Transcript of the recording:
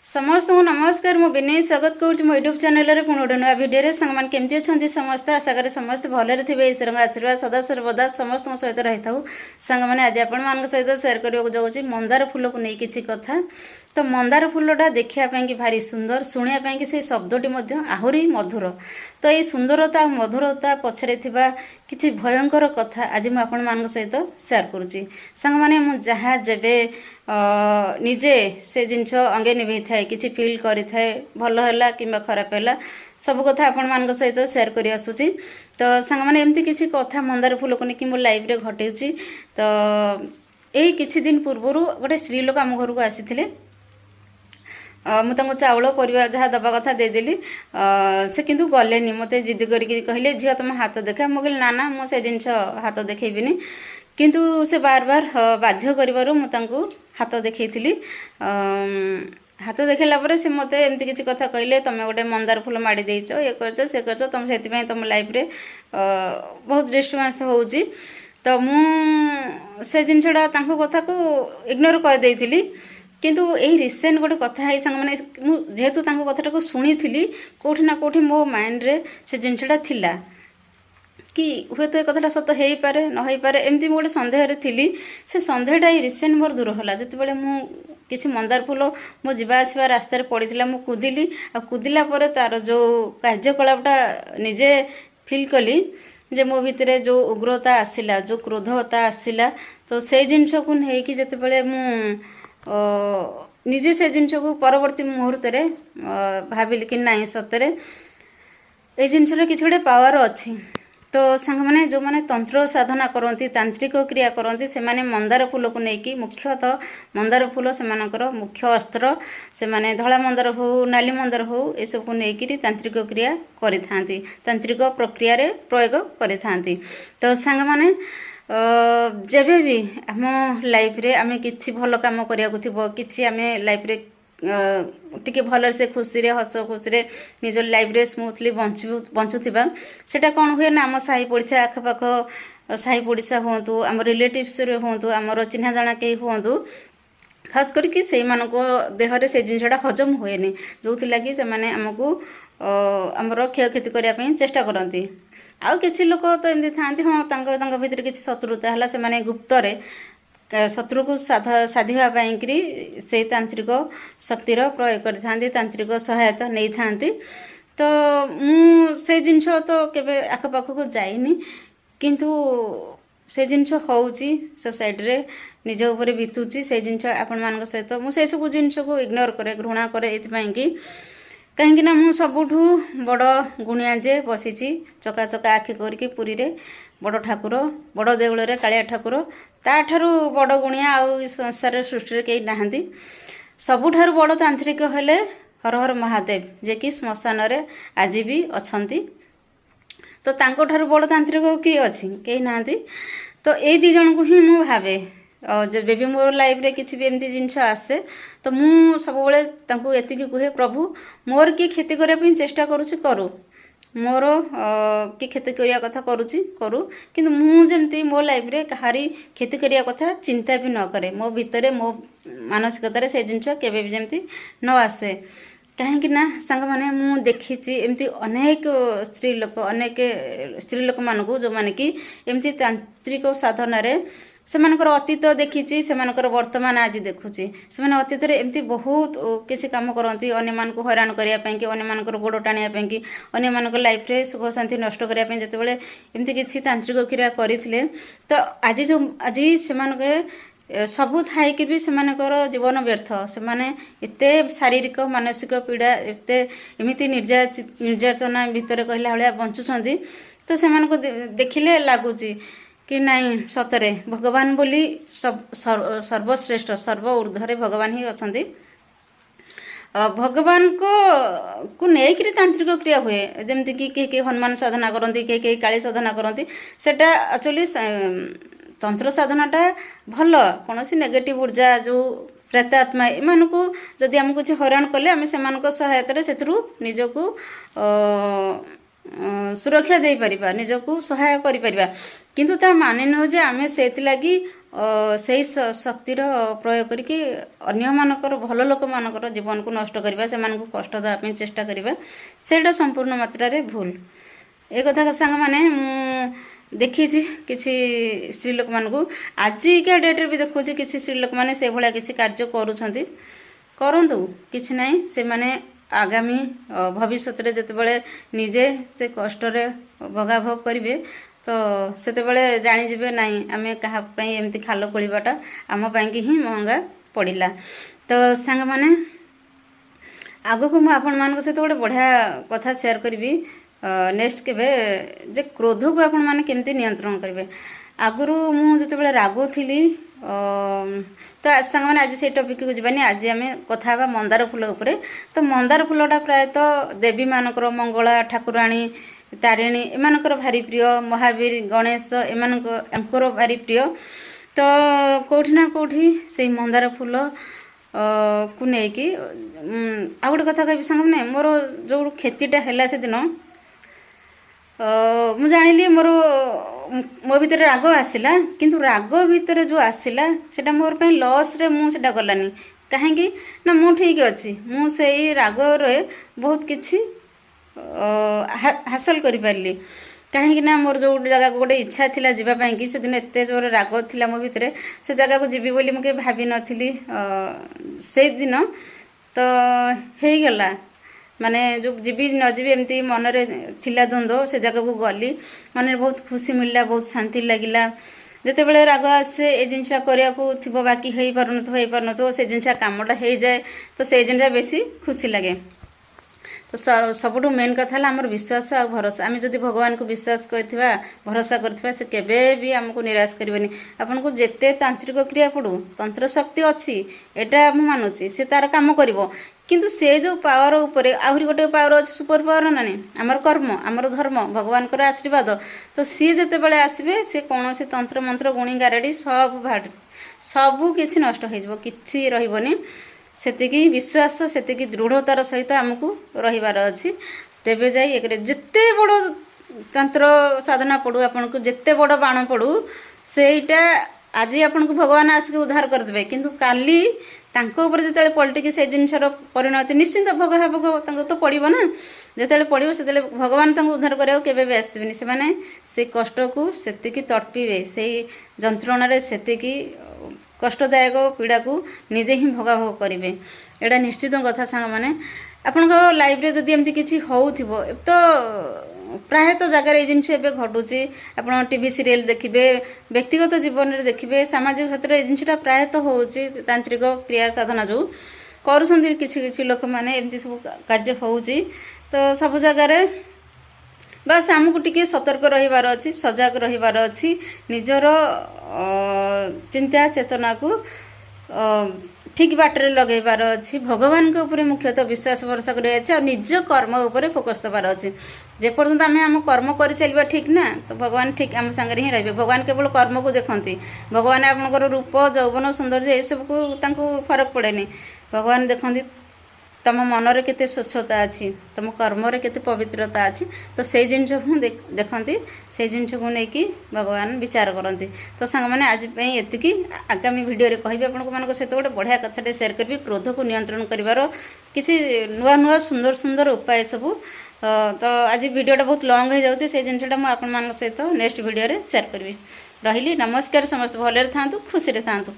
समस्त को नमस्कार मु विनय स्वागत करुँच मो यूट्यूब चैनल पुणी गोटे नुआ भिडियो सामान केमती अच्छा समस्त आशा करें समस्त भलरे थे ईश्वर आशीर्वाद सदा सर्वदा समस्त सहित रही था सांग मैंने आज आपण सहित सेयार करने जाऊँगी मंदार फूल को नहीं किसी कथा। तो मंदार फूलटा देखापी भारी सुंदर शुणापी कि से शब्दटी आहरी मधुर। तो ये सुंदरता मधुरता पछरे थिबा किछि भयंकर कथा आज मुझे आपण मान सहित सेयार करुँची। सांग मैंने मुझे जेबे निजे से जिनस अंगे निभे थाए किछि फील करि थाए भल हैला किंबा खराब हैला सब कथा आपण मान सहित सेयार करि आसुची। तो सांग मैंने एमती किछि कथा मंदार फूल को लेकिन मो लाइफ रे घटेछि। तो यही किछि दिन पूर्व गोटे स्त्री लोक आम घर को आसीथिले मुझे चाउल परिवार जहाँ दबा कथा देदेली से किंतु गलेनी मत जिद करके कहले झील तुम हाथ देखा मुझे ना ना मुझे जिनस हाथ देखेबिनी किंतु से बार बार बाध्य कर हाथ देखी हाथ देखला पर से मत एमती किसी कथा कहले तुम गोटे मंदार फूल माड़ी देच ये कर से कर तुम से तुम लाइफ रे बहुत डिस्टर्बांस होउची। तो से जिनसटा कथा को इग्नोर कर देइथिली किंतु यही रिसेंट गोटे कथा है सांग मैंने जेहेतु कथाटा को शुणी थी कौटी ना कौटी मो माइंड रे से जिनसटा थिला कि हुए तो कथाटा सत हो पारे न हो पारे एमती गोटे सन्देह थी। से सन्देहटा ही रिसेंट मोर दूर होला जितेबाला मु किसी मंदार फूल मो जीवा आसवा रास्तार पड़ी मु कुदिली आ कुदिला पर तार जो कार्यकलापटा निजे फिल कली जे मो भितर जो उग्रता आसला जो क्रोधता आसला तो से जिनस को लेकिन जितेबाला मु निजे से जिनस को परवर्ती मुहूर्त भाविली कि नहीं सतरे ये जिनसर कि गोटे पावर अच्छी। तो सांग मैंने जो मैंने तंत्र साधना करती तांत्रिक क्रिया करती से माने मंदार फूल को लेकिन मुख्यतः मंदार फूल से मुख्य अस्त्र से माने धला मंदार हो नाली मंदार हो ये सब को लेकिन तांत्रिक क्रिया करि तांत्रिक प्रक्रिया रे प्रयोग करि। तो सांग मैंने जेबे भी आम लाइफ रे आमे किछि भल काम करिया को थिबो किछि आमे लाइफ रे टिके भल से खुशी रे हस खुशी रे निज लाइफ रे स्मूथली बंचुथिबा सेटा कोन हुए ना आम साही पड़िसा आख पाख साही पड़िसा होंतु आम रिलेटिव्स रे होंतु आमर चिन्हा जाना के होंतु खास करके से मानको देह रे से जिनसटा हजम हुएनी जो लगी से माने हमको आमर क्षयक्षति करने चेष्टा करती। आउ किसी लोक तो एमती था भीतर किसी शत्रुता है से गुप्तरे शत्रु को साधिवाई से तांत्रिक शक्तिर प्रयोग करते तांत्रिक सहायता नहीं था। तो से जिनस तो केबे आखपाख को जाइनी किंतु से जिनस होउची सोसाइटी रे निज ऊपर बीतुची से जिनस आपण मान सहित मुझे सब जिनस को इग्नोर करे घृणा करे ये कहीं ना मु सबुठू बड़ गुणिया जे बसी चका चका आखि करके पुरी रे बड़ ठाकुर बड़ देउल रे कालिया ठाकुर ताठारू बड़ गुणिया आउ संसार सृष्टि रे कहीं नहांती। सबुठारू बड़ तांत्रिक हेले हर हर महादेव जे कि श्मशान रे आज भी अछंती। तो तांको ठारू बड़ तांत्रिक किए अछि कहीं नहांती। तो ए दी जन को ही मु भावे जब भी मोर लाइफ रे किसी भी एमती जिनस आसे तो मु सब बेले एति कहे प्रभु मोर किए क्षति करने चेष्टा करुच्ची करू मोर कि क्षति करिया कथा करुच्ची करू किंतु मु जेमती मो लाइफ रे कहारी क्षति करिया कथा चिंता भी न करे मो भितरे मो मानसिकतार से जिनस केबे भी जेमती न आसे। कहीं ना सांग माने मु देखी एमती अनेक स्त्री लोक मानू जो माने कि एमती तांत्रिक साधना रे सेमानकर अतीत देखी सेमानकर वर्तमान आज देखुची से अतीत एमती बहुत किसी काम करती अन्य मान को हैरान करने कि अन्य मानकर गोड़ टाणिया कि अन्य मान लाइफ रे सुख शांति नष्ट करने जितेबाला एमती किसी तांत्रिक क्रिया करते तो आज जो आज से सबू थाई भी सेमानकर जीवन व्यर्थ से एते शारीरिक मानसिक पीड़ा एते एमती निर्यातना भितर कहला भाया बंचुंट तो से देखिले लगुच कि नहीं सतरे भगवान बोली सर्वश्रेष्ठ सर्व ऊर्ध्वरे भगवान ही अछंती। भगवान को लेकिन तांत्रिक क्रिया हुए जमती कि कई हनुमान साधना करती कई काली साधना करती सेटा एक्चुअली तंत्र साधनाटा भल कौन सी नेगेटिव ऊर्जा जो प्रेतात्मा एमान को जदि आम कुछ हैरान कले आम से सहायतार से निजक ସୁରକ୍ଷା ଦେଇପାରିବା, ନିଜକୁ ସହାୟ କରିପାରିବା। କିନ୍ତୁ ତା ମାନେ ନୁହେଁ ଯେ ଆମେ ସେଇଥିଲାଗି ସେଇ ଶକ୍ତିର ପ୍ରୟୋଗ କରିକି ଅନ୍ୟମାନଙ୍କର ଭଲ ଲୋକମାନଙ୍କର ଜୀବନକୁ ନଷ୍ଟ କରିବା, ସେମାନଙ୍କୁ କଷ୍ଟ ଦେବା ପାଇଁ ଚେଷ୍ଟା କରିବା, ସେଇଟା ସମ୍ପୂର୍ଣ୍ଣ ମାତ୍ରାରେ ଭୁଲ। ଏ କଥା ସାଙ୍ଗମାନେ ମୁଁ ଦେଖିଛି କିଛି ସ୍ତ୍ରୀ ଲୋକମାନଙ୍କୁ, ଆଜିକା ଡେଟ୍ରେ ବି ଦେଖୁଛି କିଛି ସ୍ତ୍ରୀ ଲୋକମାନେ ସେଇଭଳିଆ କିଛି କାର୍ଯ୍ୟ କରୁଛନ୍ତି। କରନ୍ତୁ, କିଛି ନାହିଁ। ସେମାନେ ଆଗାମୀ ଭବିଷ୍ୟତରେ ଯେତେବେଳେ ନିଜେ ସେ କଷ୍ଟରେ ଭୋଗାଭୋଗ କରିବେ ତ ସେତେବେଳେ ଜାଣିଯିବେ ନାହିଁ ଆମେ କାହା ପାଇଁ ଏମିତି ଖାଲ ଖୋଳିବାଟା ଆମ ପାଇଁକି ହିଁ ମହଙ୍ଗା ପଡ଼ିଲା। ତ ସାଙ୍ଗମାନେ ଆଗକୁ ମୁଁ ଆପଣମାନଙ୍କ ସହିତ ଗୋଟେ ବଢ଼ିଆ କଥା ସେୟାର କରିବି ନେକ୍ସଟ କେବେ, ଯେ କ୍ରୋଧକୁ ଆପଣମାନେ କେମିତି ନିୟନ୍ତ୍ରଣ କରିବେ। ଆଗରୁ ମୁଁ ଯେତେବେଳେ ରାଗୁଥିଲି ତ ସାଙ୍ଗମାନେ ଆଜି ସେଇ ଟପିକକୁ ଯିବାନି, ଆଜି ଆମେ କଥା ହେବା ମନ୍ଦାର ଫୁଲ ଉପରେ। ତ ମନ୍ଦାର ଫୁଲଟା ପ୍ରାୟତଃ ଦେବୀମାନଙ୍କର, ମଙ୍ଗଳା ଠାକୁରାଣୀ, ତାରିଣୀ ଏମାନଙ୍କର ଭାରି ପ୍ରିୟ, ମହାବୀର, ଗଣେଶ ଏମାନଙ୍କର ଭାରି ପ୍ରିୟ। ତ କେଉଁଠି ନା କେଉଁଠି ସେଇ ମନ୍ଦାର ଫୁଲ କୁ ନେଇକି ଆଉ ଗୋଟେ କଥା କହିବି ସାଙ୍ଗମାନେ, ମୋର ଯେଉଁ କ୍ଷତିଟା ହେଲା ସେଦିନ ମୁଁ ଜାଣିଲି ମୋ ଭିତରେ ରାଗ ଆସିଲା, କିନ୍ତୁ ରାଗ ଭିତରେ ଯେଉଁ ଆସିଲା ସେଟା ମୋର ପାଇଁ ଲସ୍ରେ ମୁଁ ସେଟା ଗଲାନି। କାହିଁକି ନା ମୁଁ ଠିକ ଅଛି, ମୁଁ ସେଇ ରାଗରେ ବହୁତ କିଛି ହାସଲ କରିପାରିଲି। କାହିଁକି ନା ମୋର ଯେଉଁ ଜାଗାକୁ ଗୋଟେ ଇଚ୍ଛା ଥିଲା ଯିବା ପାଇଁକି, ସେଦିନ ଏତେ ଜୋର ରାଗ ଥିଲା ମୋ ଭିତରେ, ସେ ଜାଗାକୁ ଯିବି ବୋଲି ମୁଁ କେବେ ଭାବିନଥିଲି। ସେଇଦିନ ତ ହେଇଗଲା, ମାନେ ଯେଉଁ ଯିବି ନ ଯିବି ଏମିତି ମନରେ ଥିଲା ଦ୍ୱନ୍ଦ୍ୱ, ସେ ଜାଗାକୁ ଗଲି, ମନରେ ବହୁତ ଖୁସି ମିଳିଲା, ବହୁତ ଶାନ୍ତି ଲାଗିଲା। ଯେତେବେଳେ ରାଗ ଆସେ ଏ ଜିନିଷଟା କରିବାକୁ ଥିବ, ବାକି ହେଇପାରୁନଥିବ, ସେ ଜିନିଷ କାମଟା ହେଇଯାଏ, ତ ସେଇ ଜିନିଷଟା ବେଶୀ ଖୁସି ଲାଗେ। ତ ସବୁଠୁ ମେନ୍ କଥା ହେଲା ଆମର ବିଶ୍ୱାସ ଆଉ ଭରସା। ଆମେ ଯଦି ଭଗବାନଙ୍କୁ ବିଶ୍ୱାସ କରିଥିବା, ଭରସା କରିଥିବା, ସେ କେବେ ବି ଆମକୁ ନିରାଶ କରିବେନି। ଆପଣଙ୍କୁ ଯେତେ ତାନ୍ତ୍ରିକ କ୍ରିୟା ପଡ଼ୁ, ତନ୍ତ୍ର ଶକ୍ତି ଅଛି, ଏଇଟା ମୁଁ ମାନୁଛି, ସେ ତାର କାମ କରିବ। କିନ୍ତୁ ସେ ଯେଉଁ ପାୱାର ଉପରେ ଆହୁରି ଗୋଟେ ପାୱାର ଅଛି, ସୁପର ପାୱାର ନା ନାହିଁ, ଆମର କର୍ମ, ଆମର ଧର୍ମ, ଭଗବାନଙ୍କର ଆଶୀର୍ବାଦ। ତ ସିଏ ଯେତେବେଳେ ଆସିବେ, ସେ କୌଣସି ତନ୍ତ୍ର ମନ୍ତ୍ର ଗୁଣି ଗାରେଡ଼ି ସବୁ କିଛି ନଷ୍ଟ ହେଇଯିବ, କିଛି ରହିବନି। ସେତିକି ବିଶ୍ୱାସ, ସେତିକି ଦୃଢ଼ତାର ସହିତ ଆମକୁ ରହିବାର ଅଛି। ତେବେ ଯାଇ ଏକରେ ଯେତେ ବଡ଼ ତନ୍ତ୍ର ସାଧନା ପଡ଼ୁ, ଆପଣଙ୍କୁ ଯେତେ ବଡ଼ ବାଣ ପଡ଼ୁ, ସେଇଟା ଆଜି ଆପଣଙ୍କୁ ଭଗବାନ ଆସିକି ଉଦ୍ଧାର କରିଦେବେ, କିନ୍ତୁ କାଲି ତାଙ୍କ ଉପରେ ଯେତେବେଳେ ପଲଟିକି ସେଇ ଜିନିଷର ପରିଣତି ନିଶ୍ଚିନ୍ତ ଭୋଗ ତାଙ୍କୁ ତ ପଡ଼ିବ ନା। ଯେତେବେଳେ ପଡ଼ିବ ସେତେବେଳେ ଭଗବାନ ତାଙ୍କୁ ଉଦ୍ଧାର କରିବାକୁ କେବେ ବି ଆସିବେନି। ସେମାନେ ସେଇ କଷ୍ଟକୁ ସେତିକି ତଡ଼ପିବେ, ସେଇ ଯନ୍ତ୍ରଣାରେ ସେତିକି କଷ୍ଟଦାୟକ ପୀଡ଼ାକୁ ନିଜେ ହିଁ ଭୋଗାଭୋଗ କରିବେ। ଏଇଟା ନିଶ୍ଚିତ କଥା ସାଙ୍ଗମାନେ। ଆପଣଙ୍କ ଲାଇଫରେ ଯଦି ଏମିତି କିଛି ହେଉଥିବ, ତ ପ୍ରାୟତଃ ଜାଗାରେ ଏଇ ଜିନିଷ ଏବେ ଘଟୁଛି। ଆପଣ ଟିଭି ସିରିଏଲ ଦେଖିବେ, ବ୍ୟକ୍ତିଗତ ଜୀବନରେ ଦେଖିବେ, ସାମାଜିକ କ୍ଷେତ୍ରରେ ଏଇ ଜିନିଷଟା ପ୍ରାୟତଃ ହେଉଛି। ତାନ୍ତ୍ରିକ କ୍ରିୟା ସାଧନା ଯେଉଁ କରୁଛନ୍ତି କିଛି କିଛି ଲୋକମାନେ, ଏମିତି ସବୁ କାର୍ଯ୍ୟ ହେଉଛି। ତ ସବୁ ଜାଗାରେ ବାସ୍ ଆମକୁ ଟିକେ ସତର୍କ ରହିବାର ଅଛି, ସଜାଗ ରହିବାର ଅଛି, ନିଜର ଚିନ୍ତା ଚେତନାକୁ ଠିକ ବାଟରେ ଲଗେଇବାର ଅଛି, ଭଗବାନଙ୍କ ଉପରେ ମୁଖ୍ୟତଃ ବିଶ୍ୱାସ ଭରସା କରିବାର ଅଛି, ଆଉ ନିଜ କର୍ମ ଉପରେ ଫୋକସ ଦେବାର ଅଛି। ଯେପର୍ଯ୍ୟନ୍ତ ଆମେ ଆମ କର୍ମ କରିଚାଲିବା ଠିକ ନା, ତ ଭଗବାନ ଠିକ ଆମ ସାଙ୍ଗରେ ହିଁ ରହିବେ। ଭଗବାନ କେବଳ କର୍ମକୁ ଦେଖନ୍ତି, ଭଗବାନ ଆପଣଙ୍କର ରୂପ, ଯୌବନ, ସୌନ୍ଦର୍ଯ୍ୟ ଏସବୁକୁ ତାଙ୍କୁ ଫରକ ପଡ଼େନି। ଭଗବାନ ଦେଖନ୍ତି ତମ ମନରେ କେତେ ସ୍ୱଚ୍ଛତା ଅଛି, ତମ କର୍ମରେ କେତେ ପବିତ୍ରତା ଅଛି। ତ ସେଇ ଜିନିଷକୁ ଦେଖନ୍ତି, ସେଇ ଜିନିଷକୁ ନେଇକି ଭଗବାନ ବିଚାର କରନ୍ତି। ତ ସାଙ୍ଗମାନେ ଆଜି ପାଇଁ ଏତିକି। ଆଗାମୀ ଭିଡ଼ିଓରେ କହିବି ଆପଣମାନଙ୍କ ସହିତ ଗୋଟେ ବଢ଼ିଆ କଥାଟେ ସେୟାର କରିବି, କ୍ରୋଧକୁ ନିୟନ୍ତ୍ରଣ କରିବାର କିଛି ନୂଆ ନୂଆ ସୁନ୍ଦର ସୁନ୍ଦର ଉପାୟ ସବୁ। ତ ଆଜି ଭିଡ଼ିଓଟା ବହୁତ ଲଙ୍ଗ ହେଇଯାଉଛି, ସେଇ ଜିନିଷଟା ମୁଁ ଆପଣମାନଙ୍କ ସହିତ ନେକ୍ସଟ ଭିଡ଼ିଓରେ ସେୟାର କରିବି। ରହିଲି, ନମସ୍କାର। ସମସ୍ତେ ଭଲରେ ଥାଆନ୍ତୁ, ଖୁସିରେ ଥାଆନ୍ତୁ।